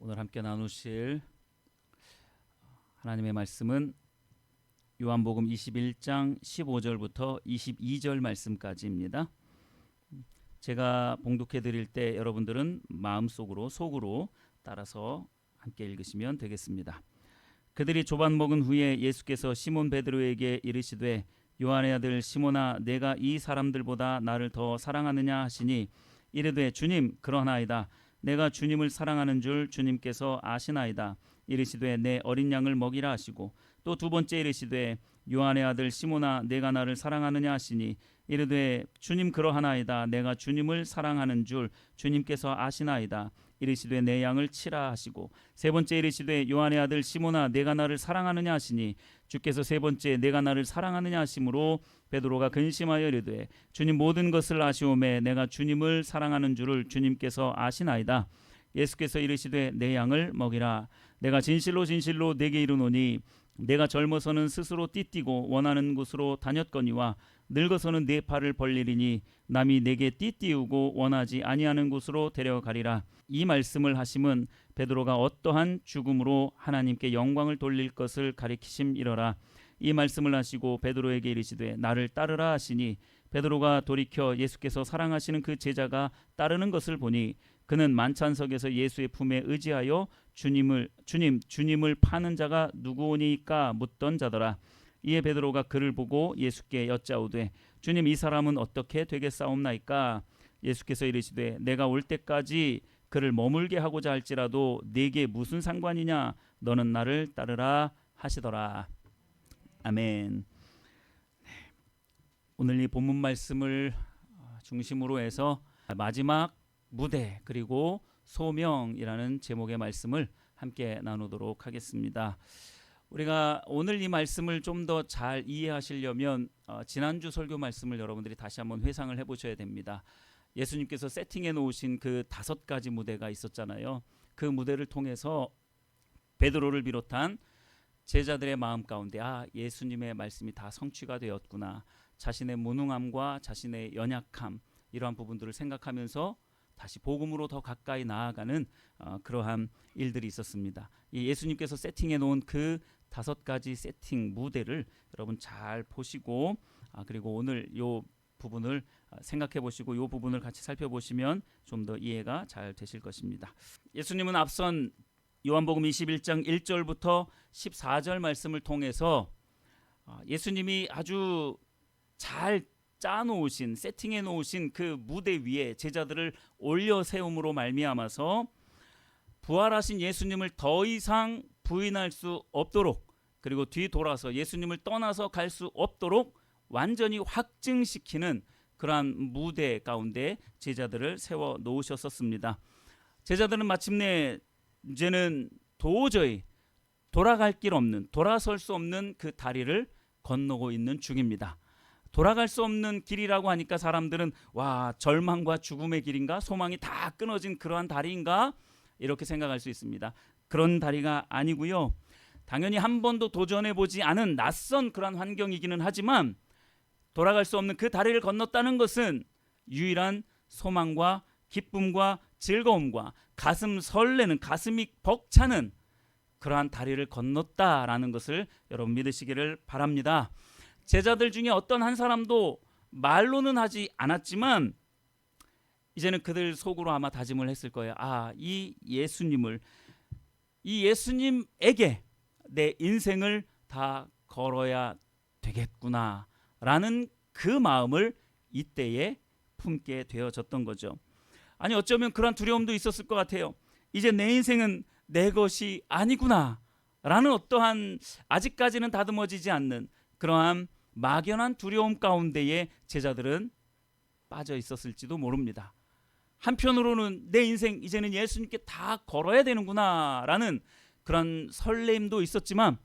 오늘 함께 나누실 하나님의 말씀은 요한복음 21장 15절부터 22절 말씀까지입니다. 제가 봉독해 드릴 때 여러분들은 마음속으로 속으로 따라서 함께 읽으시면 되겠습니다. 그들이 조반 먹은 후에 예수께서 시몬 베드로에게 이르시되 요한의 아들 시몬아 내가 이 사람들보다 나를 더 사랑하느냐 하시니 이르되 주님 그러하나이다. 내가 주님을 사랑하는 줄 주님께서 아시나이다. 이르시되 내 어린 양을 먹이라 하시고 또 두 번째 이르시되 요한의 아들 시몬아 내가 나를 사랑하느냐 하시니 이르되 주님 그러하나이다. 내가 주님을 사랑하는 줄 주님께서 아시나이다. 이르시되 내 양을 치라 하시고 세 번째 이르시되 요한의 아들 시몬아 내가 나를 사랑하느냐 하시니 주께서 세 번째 내가 나를 사랑하느냐 하심으로 베드로가 근심하여 이르되 주님 모든 것을 아시오매 내가 주님을 사랑하는 줄을 주님께서 아시나이다. 예수께서 이르시되 내 양을 먹이라. 내가 진실로 진실로 내게 이르노니 내가 젊어서는 스스로 띠띠고 원하는 곳으로 다녔거니와 늙어서는 내 팔을 벌리리니 남이 내게 띠띠우고 원하지 아니하는 곳으로 데려가리라. 이 말씀을 하심은 베드로가 어떠한 죽음으로 하나님께 영광을 돌릴 것을 가리키심이러라. 이 말씀을 하시고 베드로에게 이르시되 나를 따르라 하시니 베드로가 돌이켜 예수께서 사랑하시는 그 제자가 따르는 것을 보니 그는 만찬석에서 예수의 품에 의지하여 주님을 파는 자가 누구오니까 묻던 자더라. 이에 베드로가 그를 보고 예수께 여짜오되 주님 이 사람은 어떻게 되겠사옵나이까? 예수께서 이르시되 내가 올 때까지 그를 머물게 하고자 할지라도 네게 무슨 상관이냐? 너는 나를 따르라 하시더라. 아멘. 오늘 이 본문 말씀을 중심으로 해서 마지막 무대 그리고 소명이라는 제목의 말씀을 함께 나누도록 하겠습니다. 우리가 오늘 이 말씀을 좀 더 잘 이해하시려면 지난주 설교 말씀을 여러분들이 다시 한번 회상을 해보셔야 됩니다. 예수님께서 세팅해 놓으신 그 5가지 무대가 있었잖아요. 그 무대를 통해서 베드로를 비롯한 제자들의 마음 가운데 예수님의 말씀이 다 성취가 되었구나. 자신의 무능함과 자신의 연약함 이러한 부분들을 생각하면서 다시 복음으로 더 가까이 나아가는 그러한 일들이 있었습니다. 이 예수님께서 세팅해 놓은 그 5가지 세팅 무대를 여러분 잘 보시고 그리고 오늘 요 부분을 생각해 보시고 이 부분을 같이 살펴보시면 좀 더 이해가 잘 되실 것입니다. 예수님은 앞선 요한복음 21장 1절부터 14절 말씀을 통해서 예수님이 아주 잘 짜놓으신 세팅해 놓으신 그 무대 위에 제자들을 올려 세움으로 말미암아서 부활하신 예수님을 더 이상 부인할 수 없도록 그리고 뒤돌아서 예수님을 떠나서 갈 수 없도록 완전히 확증시키는 그러한 무대 가운데 제자들을 세워 놓으셨었습니다. 제자들은 마침내 이제는 도저히 돌아갈 길 없는 돌아설 수 없는 그 다리를 건너고 있는 중입니다. 돌아갈 수 없는 길이라고 하니까 사람들은 절망과 죽음의 길인가? 소망이 다 끊어진 그러한 다리인가? 이렇게 생각할 수 있습니다. 그런 다리가 아니고요. 당연히 한 번도 도전해보지 않은 낯선 그런 환경이기는 하지만 돌아갈 수 없는 그 다리를 건넜다는 것은 유일한 소망과 기쁨과 즐거움과 가슴 설레는 가슴이 벅차는 그러한 다리를 건넜다라는 것을 여러분 믿으시기를 바랍니다. 제자들 중에 어떤 한 사람도 말로는 하지 않았지만 이제는 그들 속으로 아마 다짐을 했을 거예요. 이 예수님에게 내 인생을 다 걸어야 되겠구나 라는 그 마음을 이때에 품게 되어졌던 거죠. 아니 어쩌면 그런 두려움도 있었을 것 같아요. 이제 내 인생은 내 것이 아니구나 라는 어떠한 아직까지는 다듬어지지 않는 그러한 막연한 두려움 가운데에 제자들은 빠져 있었을지도 모릅니다. 한편으로는 내 인생 이제는 예수님께 다 걸어야 되는구나 라는 그런 설렘도 있었지만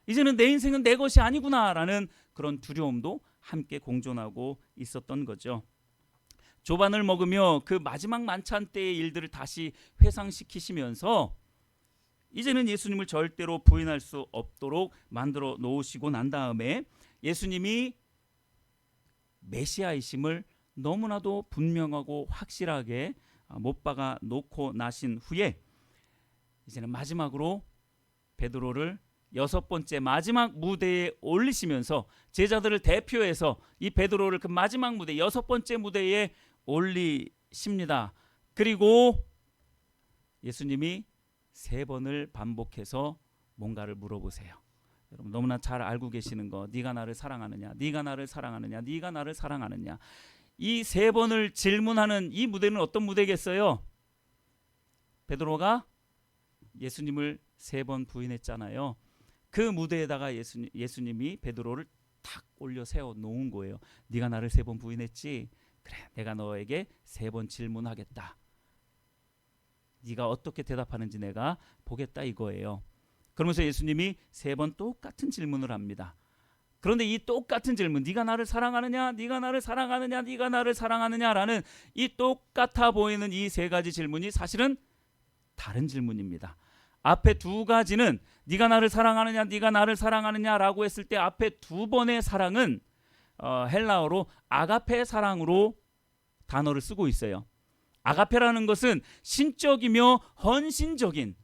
이제는 내 인생은 내 것이 아니구나 라는 그런 두려움도 함께 공존하고 있었던 거죠. 조반을 먹으며 그 마지막 만찬 때의 일들을 다시 회상시키시면서 이제는 예수님을 절대로 부인할 수 없도록 만들어 놓으시고 난 다음에 예수님이 메시아이심을 너무나도 분명하고 확실하게 못 박아 놓고 나신 후에 이제는 마지막으로 베드로를 6번째 마지막 무대에 올리시면서 제자들을 대표해서 이 베드로를 그 마지막 무대 6번째 무대에 올리십니다. 그리고 예수님이 3번을 반복해서 뭔가를 물어보세요. 여러분 너무나 잘 알고 계시는 거, 네가 나를 사랑하느냐, 네가 나를 사랑하느냐, 네가 나를 사랑하느냐. 이 3번을 질문하는 이 무대는 어떤 무대겠어요? 베드로가 예수님을 3번 부인했잖아요. 그 무대에다가 예수님이 베드로를 탁 올려 세워 놓은 거예요. 네가 나를 3번 부인했지? 그래, 내가 너에게 3번 질문하겠다. 네가 어떻게 대답하는지 내가 보겠다 이거예요. 그러면서 예수님이 3번 똑같은 질문을 합니다. 그런데 이 똑같은 질문, 네가 나를 사랑하느냐, 네가 나를 사랑하느냐, 네가 나를 사랑하느냐라는 이 똑같아 보이는 이 3가지 질문이 사실은 다른 질문입니다. 앞에 2가지는 네가 나를 사랑하느냐, 네가 나를 사랑하느냐라고 했을 때 앞에 2번의 사랑은 헬라어로 아가페 사랑으로 단어를 쓰고 있어요. 아가페라는 것은 신적이며 헌신적인,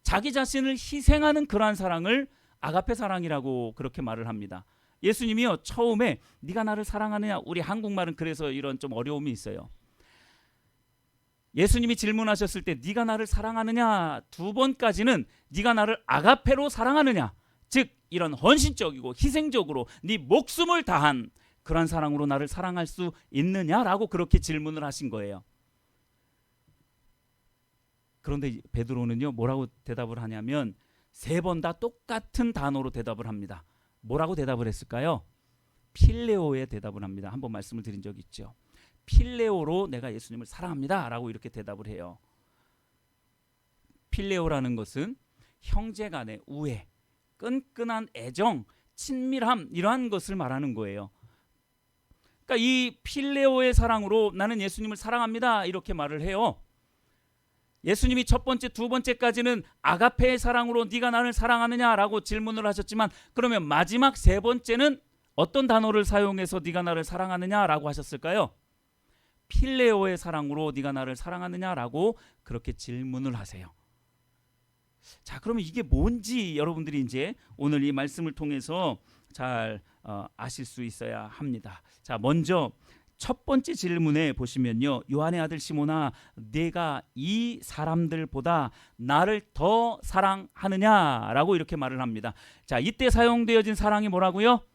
자기 자신을 희생하는 그러한 사랑을 아가페 사랑이라고 그렇게 말을 합니다. 예수님이요, 처음에 네가 나를 사랑하느냐, 우리 한국말은 그래서 이런 좀 어려움이 있어요. 예수님이 질문하셨을 때 네가 나를 사랑하느냐 2번까지는 네가 나를 아가페로 사랑하느냐, 즉 이런 헌신적이고 희생적으로 네 목숨을 다한 그런 사랑으로 나를 사랑할 수 있느냐라고 그렇게 질문을 하신 거예요. 그런데 베드로는요, 뭐라고 대답을 하냐면 3번 다 똑같은 단어로 대답을 합니다. 뭐라고 대답을 했을까요? 필레오에 대답을 합니다. 한번 말씀을 드린 적 있죠. 필레오로 내가 예수님을 사랑합니다 라고 이렇게 대답을 해요. 필레오라는 것은 형제간의 우애, 끈끈한 애정, 친밀함, 이러한 것을 말하는 거예요. 그러니까 이 필레오의 사랑으로 나는 예수님을 사랑합니다 이렇게 말을 해요. 예수님이 첫 번째, 2번째까지는 아가페의 사랑으로 네가 나를 사랑하느냐라고 질문을 하셨지만, 그러면 마지막 3번째는 어떤 단어를 사용해서 네가 나를 사랑하느냐라고 하셨을까요? 필레오의 사랑으로 네가 나를 사랑하느냐라고 그렇게 질문을 하세요. 자, 그러면 이게 뭔지 여러분들이 이제 오늘 이 말씀을 통해서 잘 아실 수 있어야 합니다. 자, 먼저 첫 번째 질문에 보시면요, 요한의 아들 시몬아, 내가 이 사람들보다 나를 더 사랑하느냐라고 이렇게 말을 합니다. 자, 이때 사용되어진 사랑이 뭐라고요?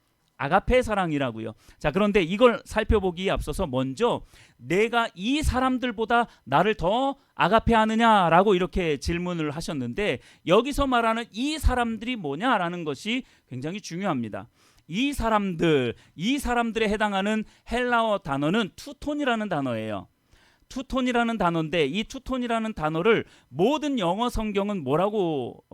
아가페 사랑이라고요. 자, 그런데 이걸 살펴보기에 앞서서 먼저 내가 이 사람들보다 나를 더 아가페 하느냐라고 이렇게 질문을 하셨는데, 여기서 말하는 이 사람들이 뭐냐라는 것이 굉장히 중요합니다. 이 사람들에 해당하는 헬라어 단어는 투톤이라는 단어예요. 투톤이라는 단어인데, 이 투톤이라는 단어를 모든 영어 성경은 뭐라고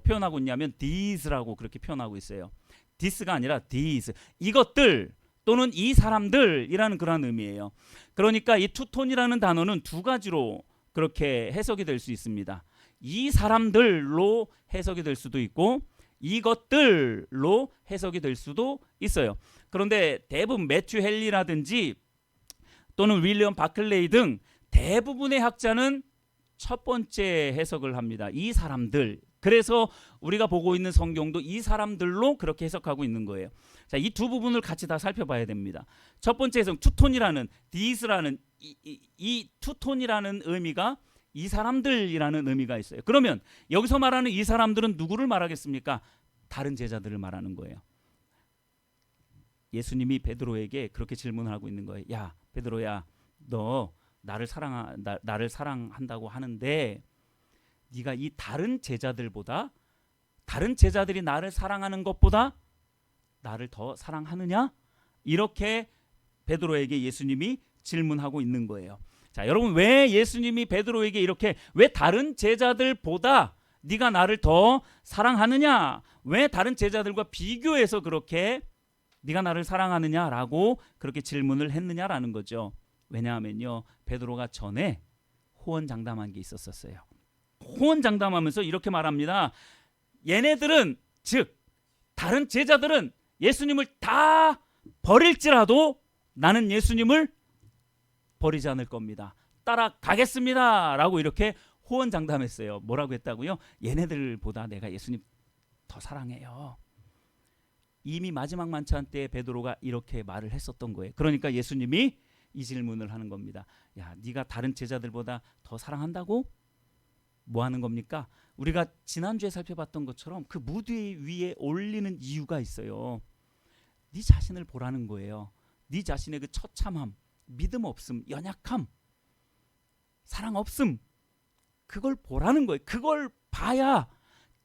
표현하고 있냐면 these라고 그렇게 표현하고 있어요. this가 아니라 these, 이것들 또는 이 사람들이라는 그런 의미예요. 그러니까 이 투톤이라는 단어는 2가지로 그렇게 해석이 될 수 있습니다. 이 사람들로 해석이 될 수도 있고 이것들로 해석이 될 수도 있어요. 그런데 대부분 매튜 헨리라든지 또는 윌리엄 바클레이 등 대부분의 학자는 첫 번째 해석을 합니다. 이 사람들. 그래서 우리가 보고 있는 성경도 이 사람들로 그렇게 해석하고 있는 거예요. 자, 이 2 부분을 같이 다 살펴봐야 됩니다. 첫 번째 해석, 투톤이라는, 디스라는 이 투톤이라는 의미가 이 사람들이라는 의미가 있어요. 그러면 여기서 말하는 이 사람들은 누구를 말하겠습니까? 다른 제자들을 말하는 거예요. 예수님이 베드로에게 그렇게 질문을 하고 있는 거예요. 야, 베드로야, 너 나를 사랑한다고 하는데 네가 이 다른 제자들보다, 다른 제자들이 나를 사랑하는 것보다 나를 더 사랑하느냐? 이렇게 베드로에게 예수님이 질문하고 있는 거예요. 자, 여러분, 왜 예수님이 베드로에게 이렇게, 왜 다른 제자들보다 네가 나를 더 사랑하느냐, 왜 다른 제자들과 비교해서 그렇게 네가 나를 사랑하느냐라고 그렇게 질문을 했느냐라는 거죠. 왜냐하면요, 베드로가 전에 호언장담한 게 있었어요. 호언장담하면서 이렇게 말합니다. 얘네들은, 즉 다른 제자들은 예수님을 다 버릴지라도 나는 예수님을 버리지 않을 겁니다. 따라가겠습니다 라고 이렇게 호언장담했어요. 뭐라고 했다고요? 얘네들보다 내가 예수님 더 사랑해요. 이미 마지막 만찬 때 베드로가 이렇게 말을 했었던 거예요. 그러니까 예수님이 이 질문을 하는 겁니다. 야, 네가 다른 제자들보다 더 사랑한다고? 뭐 하는 겁니까? 우리가 지난주에 살펴봤던 것처럼 그 무대 위에 올리는 이유가 있어요. 네 자신을 보라는 거예요. 네 자신의 그 처참함, 믿음 없음, 연약함, 사랑 없음, 그걸 보라는 거예요. 그걸 봐야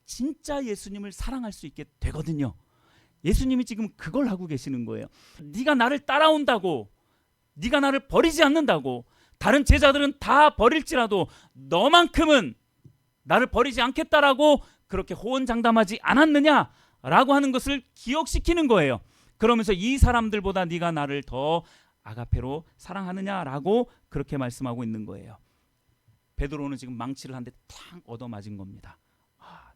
진짜 예수님을 사랑할 수 있게 되거든요. 예수님이 지금 그걸 하고 계시는 거예요. 네가 나를 따라온다고, 네가 나를 버리지 않는다고, 다른 제자들은 다 버릴지라도 너만큼은 나를 버리지 않겠다라고 그렇게 호언장담하지 않았느냐라고 하는 것을 기억시키는 거예요. 그러면서 이 사람들보다 네가 나를 더 아가페로 사랑하느냐라고 그렇게 말씀하고 있는 거예요. 베드로는 지금 망치를 한 대 탕 얻어맞은 겁니다.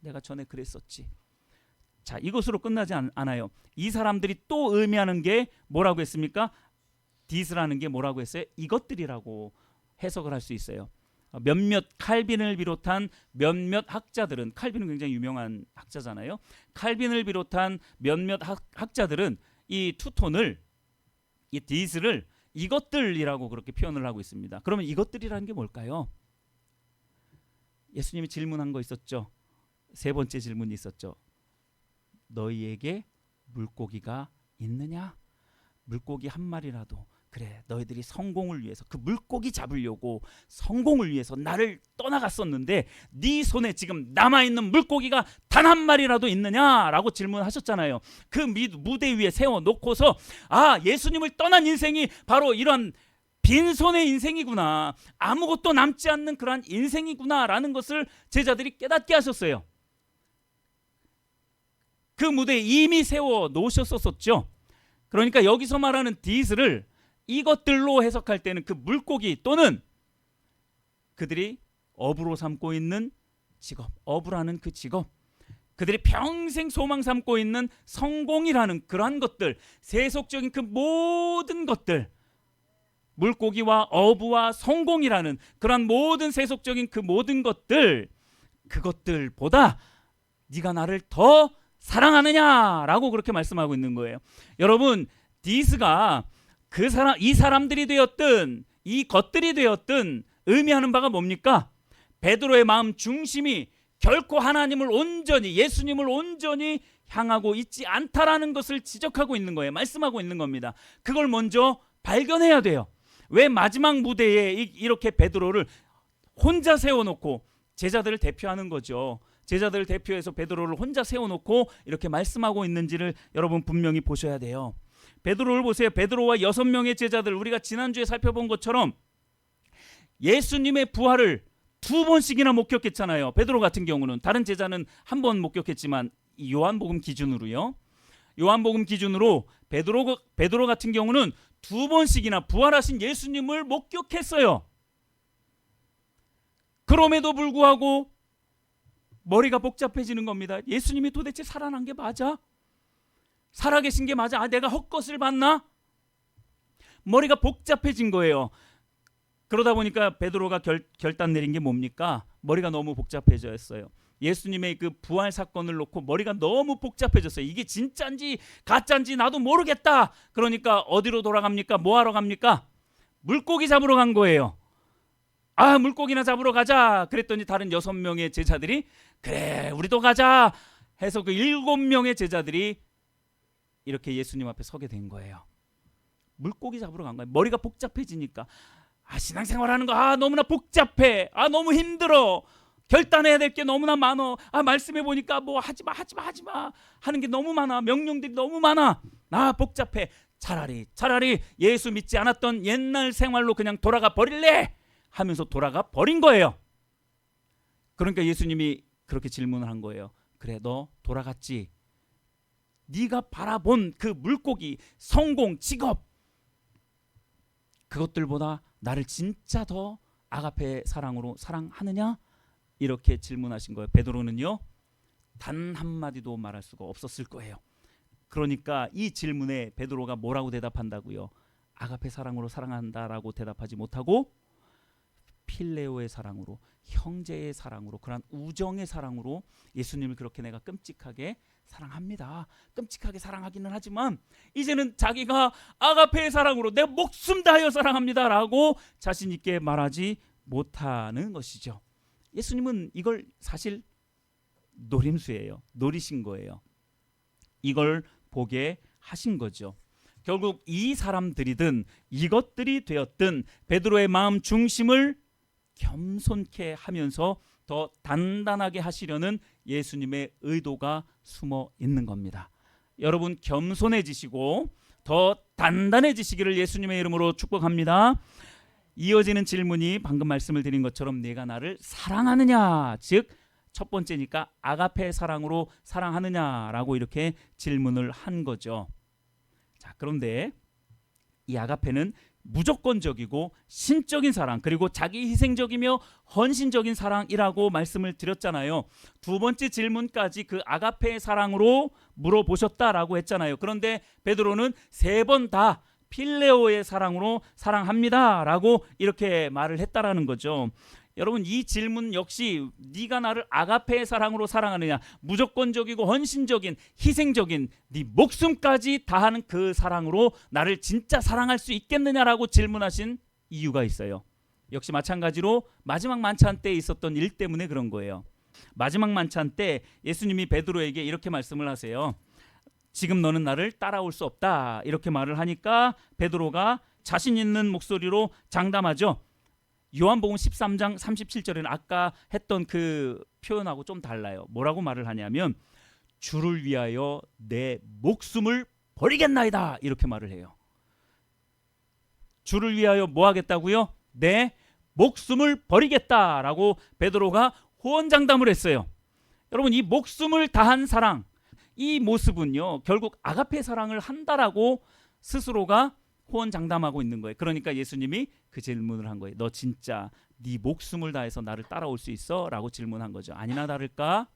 내가 전에 그랬었지. 자, 이것으로 끝나지 않아요. 이 사람들이 또 의미하는 게 뭐라고 했습니까? 디스라는 게 뭐라고 했어요? 이것들이라고 해석을 할 수 있어요. 몇몇 칼빈을 비롯한 몇몇 학자들은, 칼빈은 굉장히 유명한 학자잖아요. 칼빈을 비롯한 몇몇 학자들은 이 투톤을, 이 디스를 이것들이라고 그렇게 표현을 하고 있습니다. 그러면 이것들이라는 게 뭘까요? 예수님이 질문한 거 있었죠. 세 번째 질문이 있었죠. 너희에게 물고기가 있느냐? 물고기 한 마리라도, 그래, 너희들이 성공을 위해서, 그 물고기 잡으려고 성공을 위해서 나를 떠나갔었는데 네 손에 지금 남아있는 물고기가 단 한 마리라도 있느냐라고 질문하셨잖아요. 그 무대 위에 세워놓고서 예수님을 떠난 인생이 바로 이런 빈손의 인생이구나, 아무것도 남지 않는 그러한 인생이구나라는 것을 제자들이 깨닫게 하셨어요. 그 무대에 이미 세워 놓으셨었죠. 그러니까 여기서 말하는 디스를 이것들로 해석할 때는 그 물고기 또는 그들이 업으로 삼고 있는 직업, 업이라는 그 직업, 그들이 평생 소망 삼고 있는 성공이라는 그러한 것들, 세속적인 그 모든 것들, 물고기와 어부와 성공이라는 그러한 모든 세속적인 그 모든 것들, 그것들보다 네가 나를 더 사랑하느냐라고 그렇게 말씀하고 있는 거예요. 여러분, 디스가 이 사람들이 되었든 이 것들이 되었든 의미하는 바가 뭡니까? 베드로의 마음 중심이 결코 하나님을 온전히, 예수님을 온전히 향하고 있지 않다라는 것을 지적하고 있는 거예요. 말씀하고 있는 겁니다. 그걸 먼저 발견해야 돼요. 왜 마지막 무대에 이렇게 베드로를 혼자 세워놓고, 제자들을 대표하는 거죠. 제자들을 대표해서 베드로를 혼자 세워놓고 이렇게 말씀하고 있는지를 여러분 분명히 보셔야 돼요. 베드로를 보세요. 베드로와 6명의 제자들, 우리가 지난주에 살펴본 것처럼 예수님의 부활을 2번씩이나 목격했잖아요. 베드로 같은 경우는, 다른 제자는 1번 목격했지만 요한복음 기준으로요. 요한복음 기준으로 베드로 같은 경우는 2번씩이나 부활하신 예수님을 목격했어요. 그럼에도 불구하고 머리가 복잡해지는 겁니다. 예수님이 도대체 살아난 게 맞아? 살아계신 게 맞아? 내가 헛것을 봤나? 머리가 복잡해진 거예요. 그러다 보니까 베드로가 결단 내린 게 뭡니까? 머리가 너무 복잡해졌어요. 예수님의 그 부활 사건을 놓고 머리가 너무 복잡해졌어요. 이게 진짜인지 가짜인지 나도 모르겠다. 그러니까 어디로 돌아갑니까? 뭐 하러 갑니까? 물고기 잡으러 간 거예요. 물고기나 잡으러 가자. 그랬더니 다른 6명의 제자들이 그래, 우리도 가자 해서 그 7명의 제자들이 이렇게 예수님 앞에 서게 된 거예요. 물고기 잡으러 간 거예요. 머리가 복잡해지니까. 신앙생활하는 거 너무나 복잡해. 너무 힘들어. 결단해야 될 게 너무나 많어. 말씀해 보니까 뭐 하지마 하는 게 너무 많아. 명령들이 너무 많아. 복잡해. 차라리 예수 믿지 않았던 옛날 생활로 그냥 돌아가 버릴래 하면서 돌아가 버린 거예요. 그러니까 예수님이 그렇게 질문을 한 거예요. 그래, 너 돌아갔지? 네가 바라본 그 물고기, 성공, 직업, 그것들보다 나를 진짜 더 아가페 사랑으로 사랑하느냐? 이렇게 질문하신 거예요. 베드로는요, 단 한마디도 말할 수가 없었을 거예요. 그러니까 이 질문에 베드로가 뭐라고 대답한다고요? 아가페 사랑으로 사랑한다라고 대답하지 못하고 필레오의 사랑으로, 형제의 사랑으로, 그런 우정의 사랑으로 예수님을 그렇게 내가 끔찍하게 사랑합니다. 끔찍하게 사랑하기는 하지만 이제는 자기가 아가페의 사랑으로 내 목숨 다하여 사랑합니다 라고 자신 있게 말하지 못하는 것이죠. 예수님은 이걸 사실 노림수예요. 노리신 거예요. 이걸 보게 하신 거죠. 결국 이 사람들이든 이것들이 되었든 베드로의 마음 중심을 겸손케 하면서 더 단단하게 하시려는 예수님의 의도가 숨어 있는 겁니다. 여러분 겸손해지시고 더 단단해지시기를 예수님의 이름으로 축복합니다. 이어지는 질문이 방금 말씀을 드린 것처럼 내가 나를 사랑하느냐, 즉 첫 번째니까 아가페 사랑으로 사랑하느냐라고 이렇게 질문을 한 거죠. 자, 그런데 이 아가페는 무조건적이고 신적인 사랑, 그리고 자기 희생적이며 헌신적인 사랑이라고 말씀을 드렸잖아요. 두 번째 질문까지 그 아가페의 사랑으로 물어보셨다라고 했잖아요. 그런데 베드로는 세 번 다 필레오의 사랑으로 사랑합니다 라고 이렇게 말을 했다라는 거죠. 여러분, 이 질문 역시 네가 나를 아가페의 사랑으로 사랑하느냐, 무조건적이고 헌신적인 희생적인 네 목숨까지 다하는 그 사랑으로 나를 진짜 사랑할 수 있겠느냐라고 질문하신 이유가 있어요. 역시 마찬가지로 마지막 만찬 때 있었던 일 때문에 그런 거예요. 마지막 만찬 때 예수님이 베드로에게 이렇게 말씀을 하세요. 지금 너는 나를 따라올 수 없다 이렇게 말을 하니까 베드로가 자신 있는 목소리로 장담하죠. 요한복음 13장 37절에는 아까 했던 그 표현하고 좀 달라요. 뭐라고 말을 하냐면 주를 위하여 내 목숨을 버리겠나이다 이렇게 말을 해요. 주를 위하여 뭐 하겠다고요? 내 목숨을 버리겠다라고 베드로가 호언장담을 했어요. 여러분, 이 목숨을 다한 사랑, 이 모습은요 결국 아가페 사랑을 한다라고 스스로가 호언장담하고 있는 거예요. 그러니까 예수님이 그 질문을 한 거예요. 너 진짜 네 목숨을 다해서 나를 따라올 수 있어? 라고 질문한 거죠. 아니나 다를까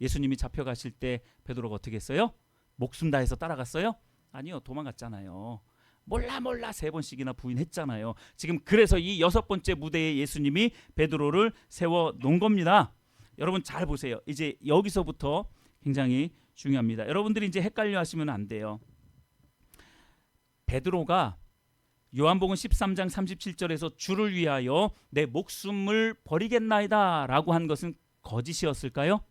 예수님이 잡혀가실 때 베드로가 어떻게 했어요? 목숨 다해서 따라갔어요? 아니요, 도망갔잖아요. 몰라 세 번씩이나 부인했잖아요. 지금 그래서 이 여섯 번째 무대에 예수님이 베드로를 세워 놓은 겁니다. 여러분 잘 보세요. 이제 여기서부터 굉장히 중요합니다. 여러분들이 이제 헷갈려 하시면 안 돼요. 베드로가 요한복음 13장 37절에서 주를 위하여 내 목숨을 버리겠나이다 라고 한 것은 거짓이었을까요?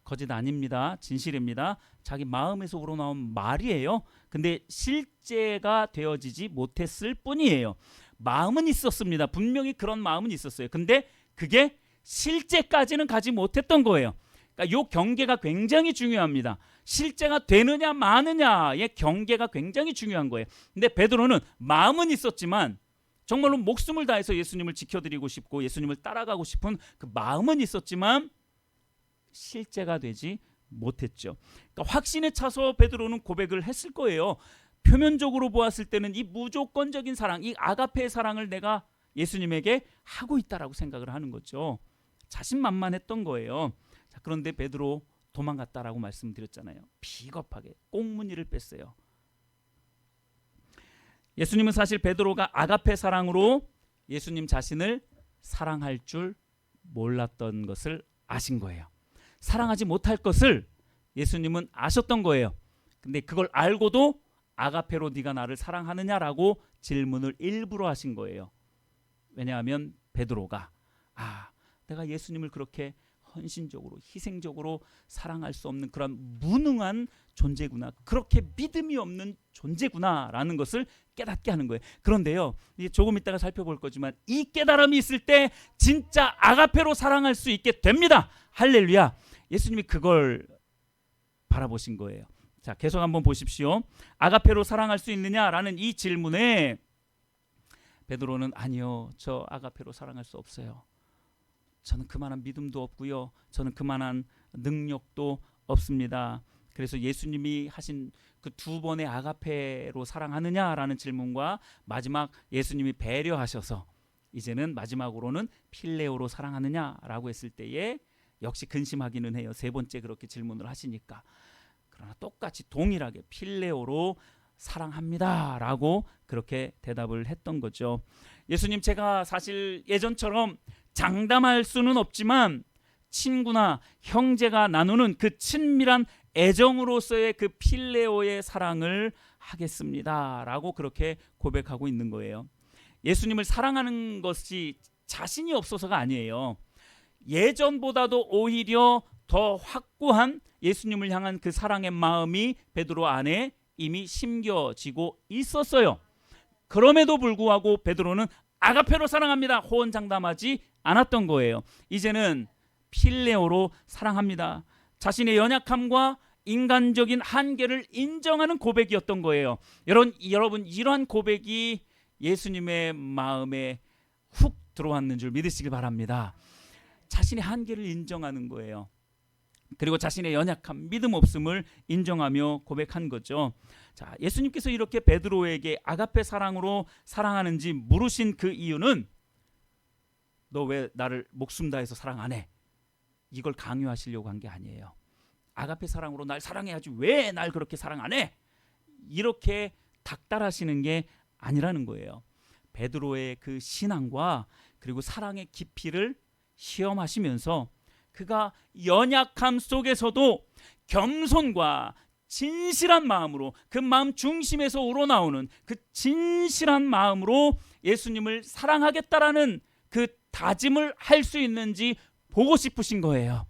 거짓 아닙니다. 진실입니다. 자기 마음에서 우러나온 말이에요. 근데 실제가 되어지지 못했을 뿐이에요. 마음은 있었습니다. 분명히 그런 마음은 있었어요. 근데 그게 실제까지는 가지 못했던 거예요. 그러니까 이 경계가 굉장히 중요합니다. 실제가 되느냐 마느냐의 경계가 굉장히 중요한 거예요. 근데 베드로는 마음은 있었지만 정말로 목숨을 다해서 예수님을 지켜드리고 싶고 예수님을 따라가고 싶은 그 마음은 있었지만 실제가 되지 못했죠. 그러니까 확신에 차서 베드로는 고백을 했을 거예요. 표면적으로 보았을 때는 이 무조건적인 사랑, 이 아가페의 사랑을 내가 예수님에게 하고 있다라고 생각을 하는 거죠. 자신만만했던 거예요. 자, 그런데 베드로 도망갔다라고 말씀드렸잖아요. 비겁하게 꽁무니를 뺐어요. 예수님은 사실 베드로가 아가페 사랑으로 예수님 자신을 사랑할 줄 몰랐던 것을 아신 거예요. 사랑하지 못할 것을 예수님은 아셨던 거예요. 근데 그걸 알고도 아가페로 네가 나를 사랑하느냐라고 질문을 일부러 하신 거예요. 왜냐하면 베드로가 내가 예수님을 그렇게 헌신적으로 희생적으로 사랑할 수 없는 그런 무능한 존재구나, 그렇게 믿음이 없는 존재구나라는 것을 깨닫게 하는 거예요. 그런데요, 이제 조금 이따가 살펴볼 거지만 이 깨달음이 있을 때 진짜 아가페로 사랑할 수 있게 됩니다. 할렐루야. 예수님이 그걸 바라보신 거예요. 자, 계속 한번 보십시오. 아가페로 사랑할 수 있느냐라는 이 질문에 베드로는 아니요, 저 아가페로 사랑할 수 없어요. 저는 그만한 믿음도 없고요. 저는 그만한 능력도 없습니다. 그래서 예수님이 하신 그 두 번의 아가페로 사랑하느냐라는 질문과 마지막 예수님이 배려하셔서 이제는 마지막으로는 필레오로 사랑하느냐라고 했을 때에 역시 근심하기는 해요. 세 번째 그렇게 질문을 하시니까. 그러나 똑같이 동일하게 필레오로 사랑합니다라고 그렇게 대답을 했던 거죠. 예수님, 제가 사실 예전처럼 장담할 수는 없지만 친구나 형제가 나누는 그 친밀한 애정으로서의 그 필레오의 사랑을 하겠습니다 라고 그렇게 고백하고 있는 거예요. 예수님을 사랑하는 것이 자신이 없어서가 아니에요. 예전보다도 오히려 더 확고한 예수님을 향한 그 사랑의 마음이 베드로 안에 이미 심겨지고 있었어요. 그럼에도 불구하고 베드로는 아가페로 사랑합니다 호언장담하지 않았던 거예요. 이제는 필레오로 사랑합니다. 자신의 연약함과 인간적인 한계를 인정하는 고백이었던 거예요. 여러분 이러한 고백이 예수님의 마음에 훅 들어왔는 줄 믿으시길 바랍니다. 자신의 한계를 인정하는 거예요. 그리고 자신의 연약함, 믿음 없음을 인정하며 고백한 거죠. 자, 예수님께서 이렇게 베드로에게 아가페 사랑으로 사랑하는지 물으신 그 이유는 너 왜 나를 목숨 다해서 사랑 안 해? 이걸 강요하시려고 한 게 아니에요. 아가페 사랑으로 날 사랑해야지 왜 날 그렇게 사랑 안 해? 이렇게 닥달하시는 게 아니라는 거예요. 베드로의 그 신앙과 그리고 사랑의 깊이를 시험하시면서 그가 연약함 속에서도 겸손과 진실한 마음으로 그 마음 중심에서 우러나오는 그 진실한 마음으로 예수님을 사랑하겠다라는 그 다짐을 할 수 있는지 보고 싶으신 거예요.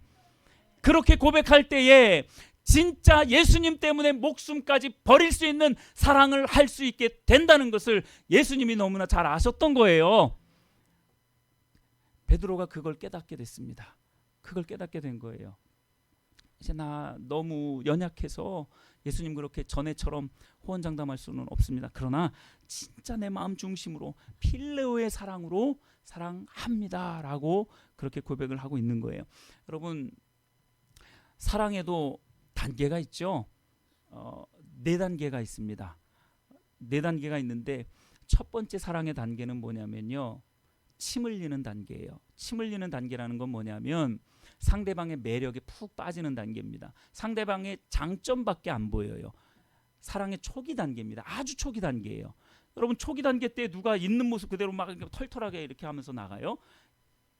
그렇게 고백할 때에 진짜 예수님 때문에 목숨까지 버릴 수 있는 사랑을 할 수 있게 된다는 것을 예수님이 너무나 잘 아셨던 거예요. 베드로가 그걸 깨닫게 됐습니다. 그걸 깨닫게 된 거예요. 이제 나 너무 연약해서 예수님 그렇게 전에처럼 호언장담할 수는 없습니다. 그러나 진짜 내 마음 중심으로 필레오의 사랑으로 사랑합니다 라고 그렇게 고백을 하고 있는 거예요. 여러분, 사랑에도 단계가 있죠. 4단계가 있습니다. 4단계가 있는데 첫 번째 사랑의 단계는 뭐냐면요, 침 흘리는 단계예요. 침 흘리는 단계라는 건 뭐냐면 상대방의 매력에 푹 빠지는 단계입니다. 상대방의 장점밖에 안 보여요. 사랑의 초기 단계입니다. 아주 초기 단계예요. 여러분, 초기 단계 때 누가 있는 모습 그대로 막 털털하게 이렇게 하면서 나가요?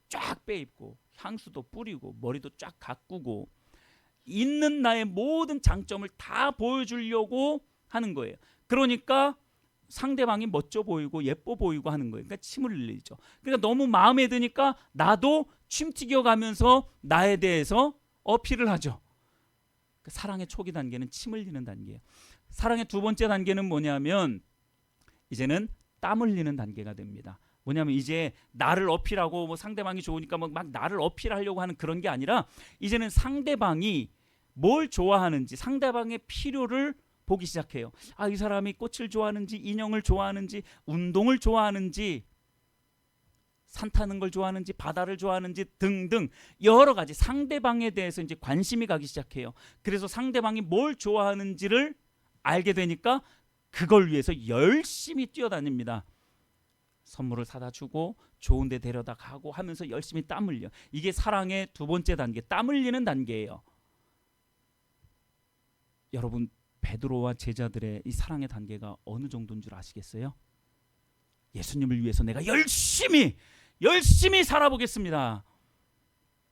쫙 빼입고 향수도 뿌리고 머리도 쫙 가꾸고 있는 나의 모든 장점을 다 보여주려고 하는 거예요. 그러니까 상대방이 멋져 보이고 예뻐 보이고 하는 거예요. 그러니까 침을 흘리죠. 그러니까 너무 마음에 드니까 나도 침 튀겨가면서 나에 대해서 어필을 하죠. 사랑의 초기 단계는 침 흘리는 단계예요. 사랑의 두 번째 단계는 뭐냐면 이제는 땀 흘리는 단계가 됩니다. 뭐냐면 이제 나를 어필하고 뭐 상대방이 좋으니까 막 나를 어필하려고 하는 그런 게 아니라 이제는 상대방이 뭘 좋아하는지 상대방의 필요를 보기 시작해요. 이 사람이 꽃을 좋아하는지 인형을 좋아하는지 운동을 좋아하는지 산 타는 걸 좋아하는지 바다를 좋아하는지 등등 여러 가지 상대방에 대해서 이제 관심이 가기 시작해요. 그래서 상대방이 뭘 좋아하는지를 알게 되니까 그걸 위해서 열심히 뛰어다닙니다. 선물을 사다 주고 좋은 데 데려다 가고 하면서 열심히 땀 흘려. 이게 사랑의 두 번째 단계, 땀 흘리는 단계예요. 여러분, 베드로와 제자들의 이 사랑의 단계가 어느 정도인 줄 아시겠어요? 예수님을 위해서 내가 열심히 살아보겠습니다.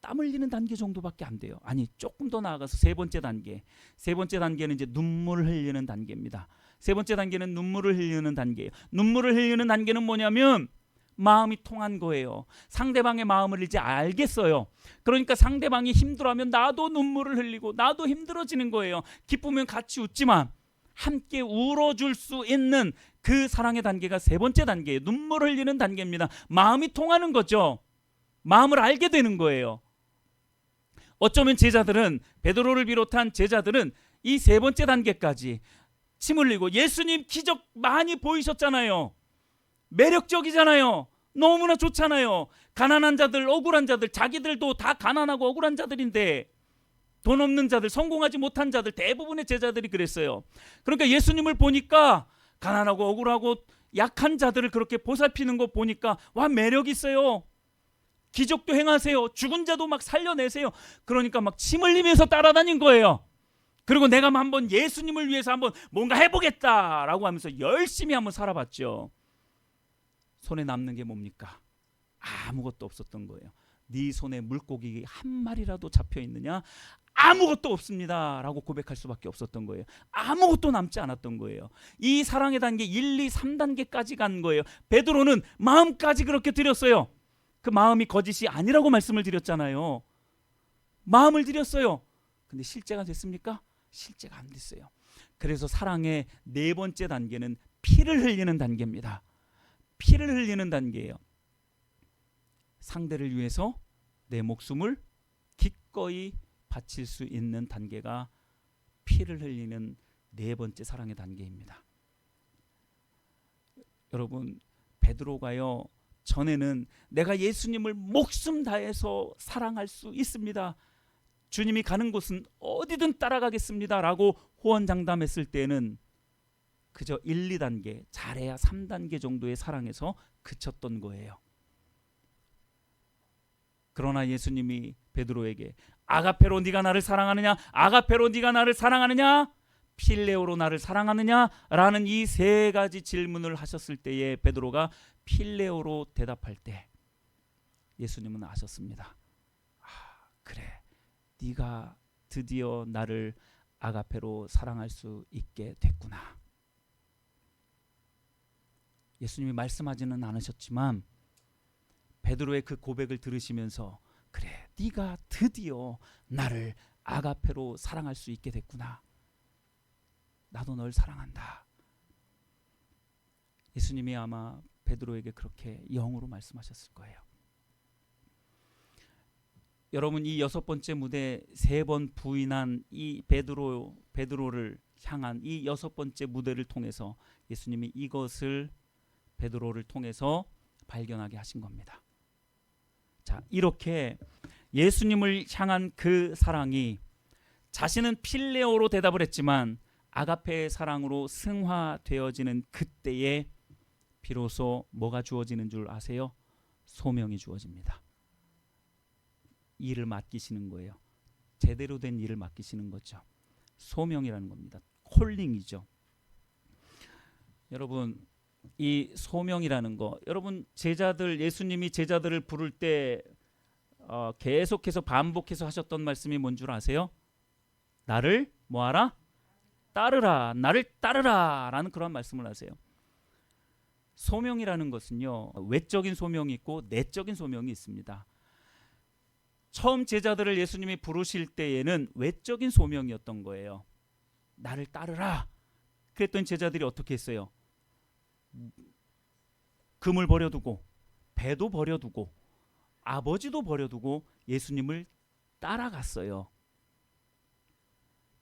땀 흘리는 단계 정도밖에 안 돼요. 아니, 조금 더 나아가서 세 번째 단계. 세 번째 단계는 이제 눈물을 흘리는 단계입니다. 세 번째 단계는 눈물을 흘리는 단계예요. 눈물을 흘리는 단계는 뭐냐면 마음이 통한 거예요. 상대방의 마음을 이제 알겠어요. 그러니까 상대방이 힘들어하면 나도 눈물을 흘리고 나도 힘들어지는 거예요. 기쁘면 같이 웃지만 함께 울어줄 수 있는 그 사랑의 단계가 세 번째 단계예요. 눈물을 흘리는 단계입니다. 마음이 통하는 거죠. 마음을 알게 되는 거예요. 어쩌면 제자들은, 베드로를 비롯한 제자들은 이 세 번째 단계까지 침 흘리고, 예수님 기적 많이 보이셨잖아요. 매력적이잖아요. 너무나 좋잖아요. 가난한 자들, 억울한 자들, 자기들도 다 가난하고 억울한 자들인데 돈 없는 자들, 성공하지 못한 자들, 대부분의 제자들이 그랬어요. 그러니까 예수님을 보니까 가난하고 억울하고 약한 자들을 그렇게 보살피는 거 보니까 와, 매력 있어요. 기적도 행하세요. 죽은 자도 막 살려내세요. 그러니까 막 침 흘리면서 따라다닌 거예요. 그리고 내가 한번 예수님을 위해서 한번 뭔가 해보겠다라고 하면서 열심히 한번 살아봤죠. 손에 남는 게 뭡니까? 아무것도 없었던 거예요. 네 손에 물고기 한 마리라도 잡혀 있느냐? 아무것도 없습니다 라고 고백할 수밖에 없었던 거예요. 아무것도 남지 않았던 거예요. 이 사랑의 단계 1, 2, 3단계까지 간 거예요. 베드로는 마음까지 그렇게 드렸어요. 그 마음이 거짓이 아니라고 말씀을 드렸잖아요. 마음을 드렸어요. 근데 실제가 됐습니까? 실제가 안 됐어요. 그래서 사랑의 네 번째 단계는 피를 흘리는 단계입니다. 피를 흘리는 단계예요. 상대를 위해서 내 목숨을 기꺼이 바칠 수 있는 단계가 피를 흘리는 네 번째 사랑의 단계입니다. 여러분, 베드로가요, 전에는 내가 예수님을 목숨 다해서 사랑할 수 있습니다, 주님이 가는 곳은 어디든 따라가겠습니다 라고 호언장담했을 때는 그저 1, 2단계, 잘해야 3단계 정도의 사랑에서 그쳤던 거예요. 그러나 예수님이 베드로에게 아가페로 네가 나를 사랑하느냐, 아가페로 네가 나를 사랑하느냐, 필레오로 나를 사랑하느냐 라는 이 세 가지 질문을 하셨을 때에 베드로가 필레오로 대답할 때 예수님은 아셨습니다. 아, 그래, 네가 드디어 나를 아가페로 사랑할 수 있게 됐구나. 예수님이 말씀하지는 않으셨지만 베드로의 그 고백을 들으시면서 그래, 네가 드디어 나를 아가페로 사랑할 수 있게 됐구나. 나도 널 사랑한다. 예수님이 아마 베드로에게 그렇게 영으로 말씀하셨을 거예요. 여러분, 이 6번째 무대 3번 부인한 이 베드로를 향한 이 6번째 무대를 통해서 예수님이 이것을 베드로를 통해서 발견하게 하신 겁니다. 자, 이렇게 예수님을 향한 그 사랑이 자신은 필레오로 대답을 했지만 아가페의 사랑으로 승화되어지는 그때에 비로소 뭐가 주어지는 줄 아세요? 소명이 주어집니다. 일을 맡기시는 거예요. 제대로 된 일을 맡기시는 거죠. 소명이라는 겁니다. 콜링이죠. 여러분, 이 소명이라는 거, 여러분 예수님이 제자들을 부를 때 계속해서 반복해서 하셨던 말씀이 뭔 줄 아세요? 나를 뭐하라? 따르라. 나를 따르라 라는 그런 말씀을 하세요. 소명이라는 것은요, 외적인 소명이 있고 내적인 소명이 있습니다. 처음 제자들을 예수님이 부르실 때에는 외적인 소명이었던 거예요. 나를 따르라. 그랬더니 제자들이 어떻게 했어요? 금을 버려두고 배도 버려두고 아버지도 버려두고 예수님을 따라갔어요.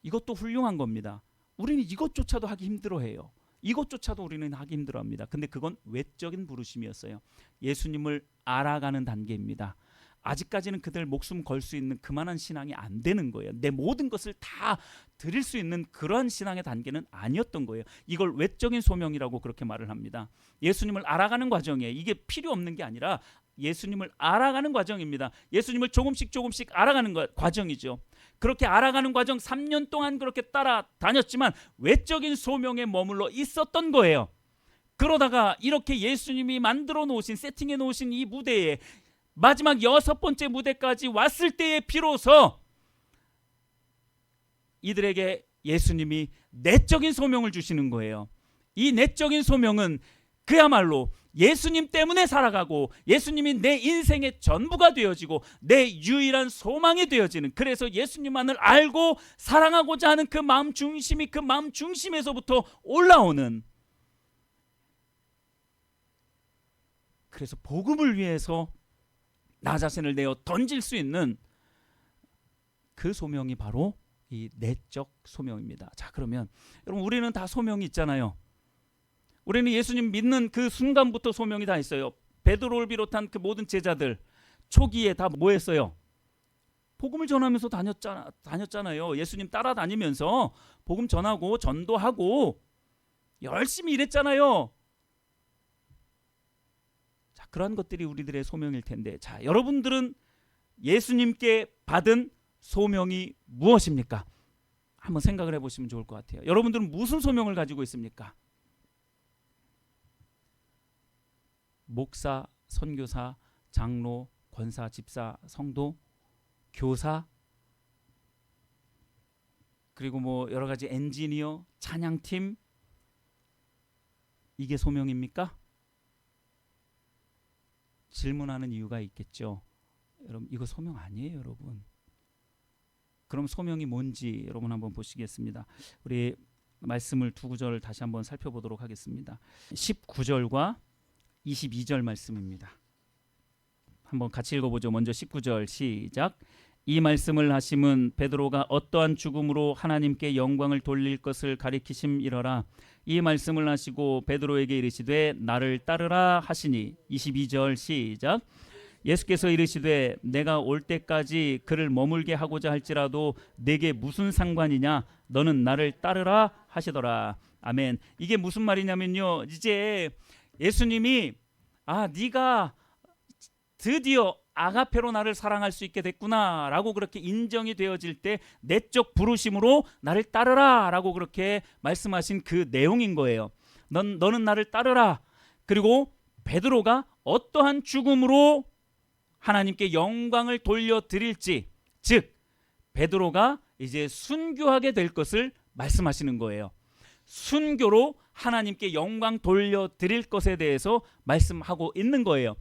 이것도 훌륭한 겁니다. 우리는 이것조차도 하기 힘들어해요. 이것조차도 우리는 하기 힘들어합니다. 근데 그건 외적인 부르심이었어요. 예수님을 알아가는 단계입니다. 아직까지는 그들 목숨 걸 수 있는 그만한 신앙이 안 되는 거예요. 내 모든 것을 다 드릴 수 있는 그러한 신앙의 단계는 아니었던 거예요. 이걸 외적인 소명이라고 그렇게 말을 합니다. 예수님을 알아가는 과정이에요. 이게 필요 없는 게 아니라 예수님을 알아가는 과정입니다. 예수님을 조금씩 알아가는 과정이죠. 그렇게 알아가는 과정 3년 동안 그렇게 따라다녔지만 외적인 소명에 머물러 있었던 거예요. 그러다가 이렇게 예수님이 만들어 놓으신, 세팅해 놓으신 이 무대에 마지막 6번째 무대까지 왔을 때에 비로소 이들에게 예수님이 내적인 소명을 주시는 거예요. 이 내적인 소명은 그야말로 예수님 때문에 살아가고 예수님이 내 인생의 전부가 되어지고 내 유일한 소망이 되어지는, 그래서 예수님만을 알고 사랑하고자 하는 그 마음 중심이, 그 마음 중심에서부터 올라오는, 그래서 복음을 위해서 나 자신을 내어 던질 수 있는 그 소명이 바로 이 내적 소명입니다. 자, 그러면 여러분, 우리는 다 소명이 있잖아요. 우리는 예수님 믿는 그 순간부터 소명이 다 있어요. 베드로를 비롯한 그 모든 제자들 초기에 다 뭐 했어요? 복음을 전하면서 다녔잖아요. 예수님 따라다니면서 복음 전하고 전도하고 열심히 일했잖아요. 자, 그러한 것들이 우리들의 소명일 텐데, 자, 여러분들은 예수님께 받은 소명이 무엇입니까? 한번 생각을 해보시면 좋을 것 같아요. 여러분들은 무슨 소명을 가지고 있습니까? 목사, 선교사, 장로, 권사, 집사, 성도, 교사, 그리고 뭐 여러 가지 엔지니어, 찬양팀, 이게 소명입니까? 질문하는 이유가 있겠죠. 여러분, 이거 소명 아니에요, 여러분. 그럼 소명이 뭔지 여러분 한번 보시겠습니다. 우리 말씀을 두 구절 다시 한번 살펴보도록 하겠습니다. 19절과 22절 말씀입니다. 한번 같이 읽어보죠. 먼저 19절 시작. 이 말씀을 하심은 베드로가 어떠한 죽음으로 하나님께 영광을 돌릴 것을 가리키심이러라. 이 말씀을 하시고 베드로에게 이르시되 나를 따르라 하시니. 22절 시작. 예수께서 이르시되 내가 올 때까지 그를 머물게 하고자 할지라도 내게 무슨 상관이냐, 너는 나를 따르라 하시더라. 아멘. 이게 무슨 말이냐면요, 이제 예수님이 네가 드디어 아가페로 나를 사랑할 수 있게 됐구나 라고 그렇게 인정이 되어질 때 내적 부르심으로 나를 따르라 라고 그렇게 말씀하신 그 내용인 거예요. 너는 나를 따르라. 그리고 베드로가 어떠한 죽음으로 하나님께 영광을 돌려드릴지, 즉 베드로가 이제 순교하게 될 것을 말씀하시는 거예요. 순교로 하나님께 영광 돌려드릴 것에 대해서 말씀하고 있는 거예요.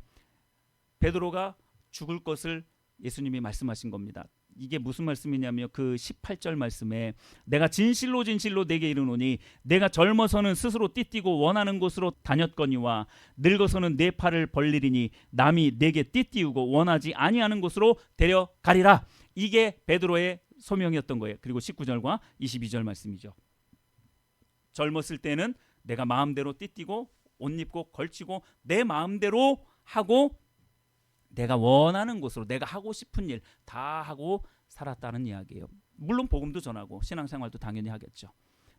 베드로가 죽을 것을 예수님이 말씀하신 겁니다. 이게 무슨 말씀이냐면 그 18절 말씀에 내가 진실로 진실로 내게 이르노니 내가 젊어서는 스스로 띠띠고 원하는 곳으로 다녔거니와 늙어서는 내 팔을 벌리리니 남이 내게 띠띠우고 원하지 아니하는 곳으로 데려가리라. 이게 베드로의 소명이었던 거예요. 그리고 19절과 22절 말씀이죠. 젊었을 때는 내가 마음대로 띠띠고 옷 입고 걸치고 내 마음대로 하고 내가 원하는 곳으로 내가 하고 싶은 일 다 하고 살았다는 이야기예요. 물론 복음도 전하고 신앙생활도 당연히 하겠죠.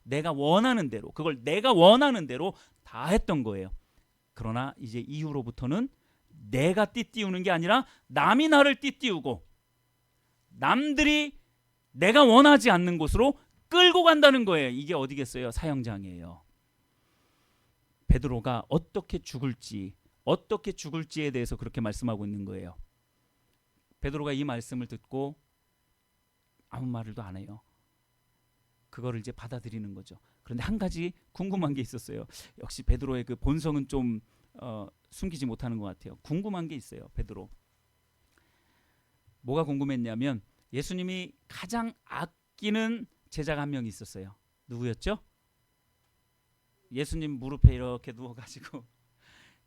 내가 원하는 대로, 그걸 내가 원하는 대로 다 했던 거예요. 그러나 이제 이후로부터는 내가 띠띠우는 게 아니라 남이 나를 띠띠우고 남들이 내가 원하지 않는 곳으로 끌고 간다는 거예요. 이게 어디겠어요? 사형장이에요. 베드로가 어떻게 죽을지에 대해서 그렇게 말씀하고 있는 거예요. 베드로가 이 말씀을 듣고 아무 말도 안 해요. 그거를 이제 받아들이는 거죠. 그런데 한 가지 궁금한 게 있었어요. 역시 베드로의 그 본성은 좀 숨기지 못하는 것 같아요. 궁금한 게 있어요. 베드로. 뭐가 궁금했냐면 예수님이 가장 아끼는 제자가 한 명 있었어요. 누구였죠? 예수님 무릎에 이렇게 누워가지고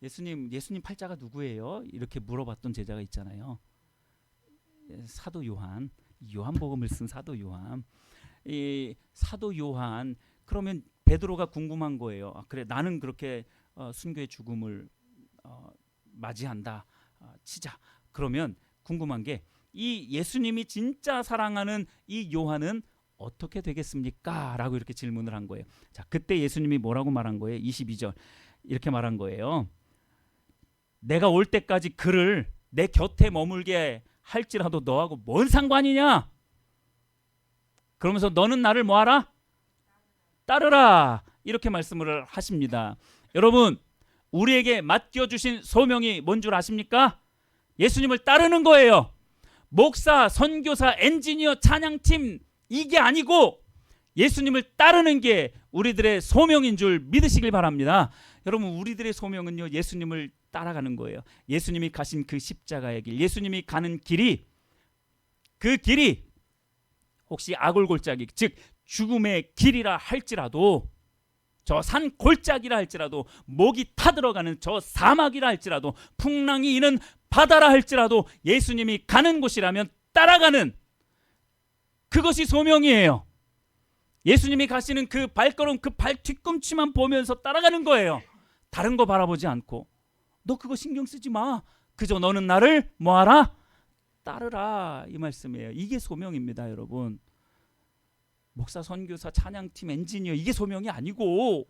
예수님 팔자가 누구예요? 이렇게 물어봤던 제자가 있잖아요. 사도 요한, 요한복음을 쓴 사도 요한. 이 사도 요한. 그러면 베드로가 궁금한 거예요. 그래, 나는 그렇게 순교의 죽음을 맞이한다. 치자. 그러면 궁금한 게 이 예수님이 진짜 사랑하는 이 요한은 어떻게 되겠습니까? 라고 이렇게 질문을 한 거예요. 자, 그때 예수님이 뭐라고 말한 거예요? 22절 이렇게 말한 거예요. 내가 올 때까지 그를 내 곁에 머물게 할지라도 너하고 뭔 상관이냐? 그러면서 너는 나를 뭐하라? 따르라. 이렇게 말씀을 하십니다. 여러분, 우리에게 맡겨주신 소명이 뭔 줄 아십니까? 예수님을 따르는 거예요. 목사, 선교사, 엔지니어, 찬양팀 이게 아니고 예수님을 따르는 게 우리들의 소명인 줄 믿으시길 바랍니다. 여러분, 우리들의 소명은요, 예수님을 따라가는 거예요. 예수님이 가신 그 십자가의 길, 예수님이 가는 길이, 그 길이 혹시 아골골짜기, 즉 죽음의 길이라 할지라도, 저 산 골짜기라 할지라도, 목이 타들어가는 저 사막이라 할지라도, 풍랑이 이는 바다라 할지라도 예수님이 가는 곳이라면 따라가는, 그것이 소명이에요. 예수님이 가시는 그 발걸음, 그 발 뒤꿈치만 보면서 따라가는 거예요. 다른 거 바라보지 않고. 너 그거 신경 쓰지 마. 그저 너는 나를 뭐하라? 따르라. 이 말씀이에요. 이게 소명입니다, 여러분. 목사, 선교사, 찬양팀, 엔지니어 이게 소명이 아니고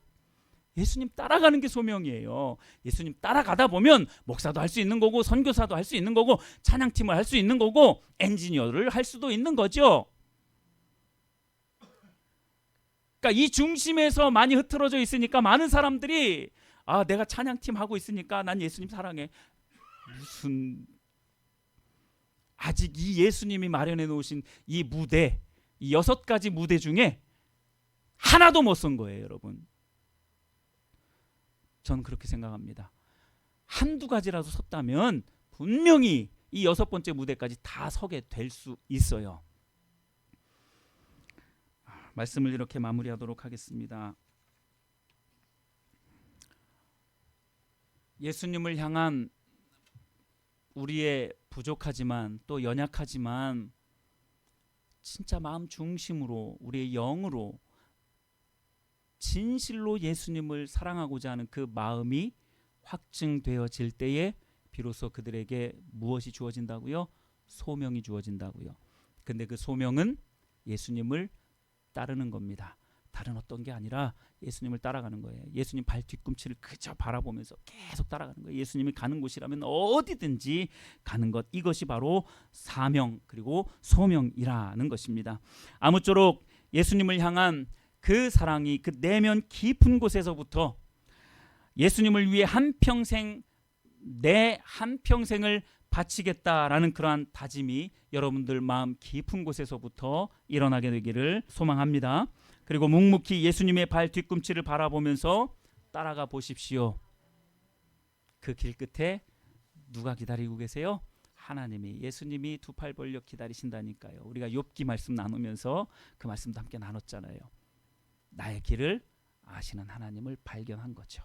예수님 따라가는 게 소명이에요. 예수님 따라가다 보면 목사도 할 수 있는 거고, 선교사도 할 수 있는 거고, 찬양팀을 할 수 있는 거고, 엔지니어를 할 수도 있는 거죠. 그러니까 이 중심에서 많이 흐트러져 있으니까 많은 사람들이 아, 내가 찬양팀 하고 있으니까 난 예수님 사랑해. 무슨, 아직 이 예수님이 마련해 놓으신 이 무대, 이 6가지 무대 중에 하나도 못 선 거예요, 여러분. 저는 그렇게 생각합니다. 한두 가지라도 섰다면 분명히 이 6번째 무대까지 다 서게 될 수 있어요. 말씀을 이렇게 마무리하도록 하겠습니다. 예수님을 향한 우리의 부족하지만 또 연약하지만 진짜 마음 중심으로 우리의 영으로 진실로 예수님을 사랑하고자 하는 그 마음이 확증되어질 때에 비로소 그들에게 무엇이 주어진다고요? 소명이 주어진다고요. 근데 그 소명은 예수님을 따르는 겁니다. 다른 어떤 게 아니라 예수님을 따라가는 거예요. 예수님 발 뒤꿈치를 그저 바라보면서 계속 따라가는 거예요. 예수님이 가는 곳이라면 어디든지 가는 것, 이것이 바로 사명 그리고 소명이라는 것입니다. 아무쪼록 예수님을 향한 그 사랑이 그 내면 깊은 곳에서부터 예수님을 위해 내 한평생을 바치겠다라는 그러한 다짐이 여러분들 마음 깊은 곳에서부터 일어나게 되기를 소망합니다. 그리고 묵묵히 예수님의 발 뒤꿈치를 바라보면서 따라가 보십시오. 그 길 끝에 누가 기다리고 계세요? 하나님이, 예수님이 두 팔 벌려 기다리신다니까요. 우리가 욥기 말씀 나누면서 그 말씀도 함께 나눴잖아요. 나의 길을 아시는 하나님을 발견한 거죠.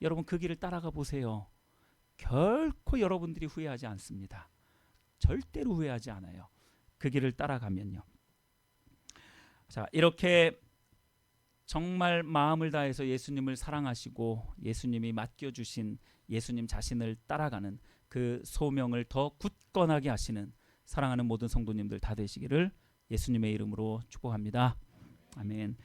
여러분 그 길을 따라가 보세요. 결코 여러분들이 후회하지 않습니다. 절대로 후회하지 않아요. 그 길을 따라가면요. 자, 이렇게 정말 마음을 다해서 예수님을 사랑하시고 예수님이 맡겨주신 예수님 자신을 따라가는 그 소명을 더 굳건하게 하시는 사랑하는 모든 성도님들 다 되시기를 예수님의 이름으로 축복합니다. 아멘.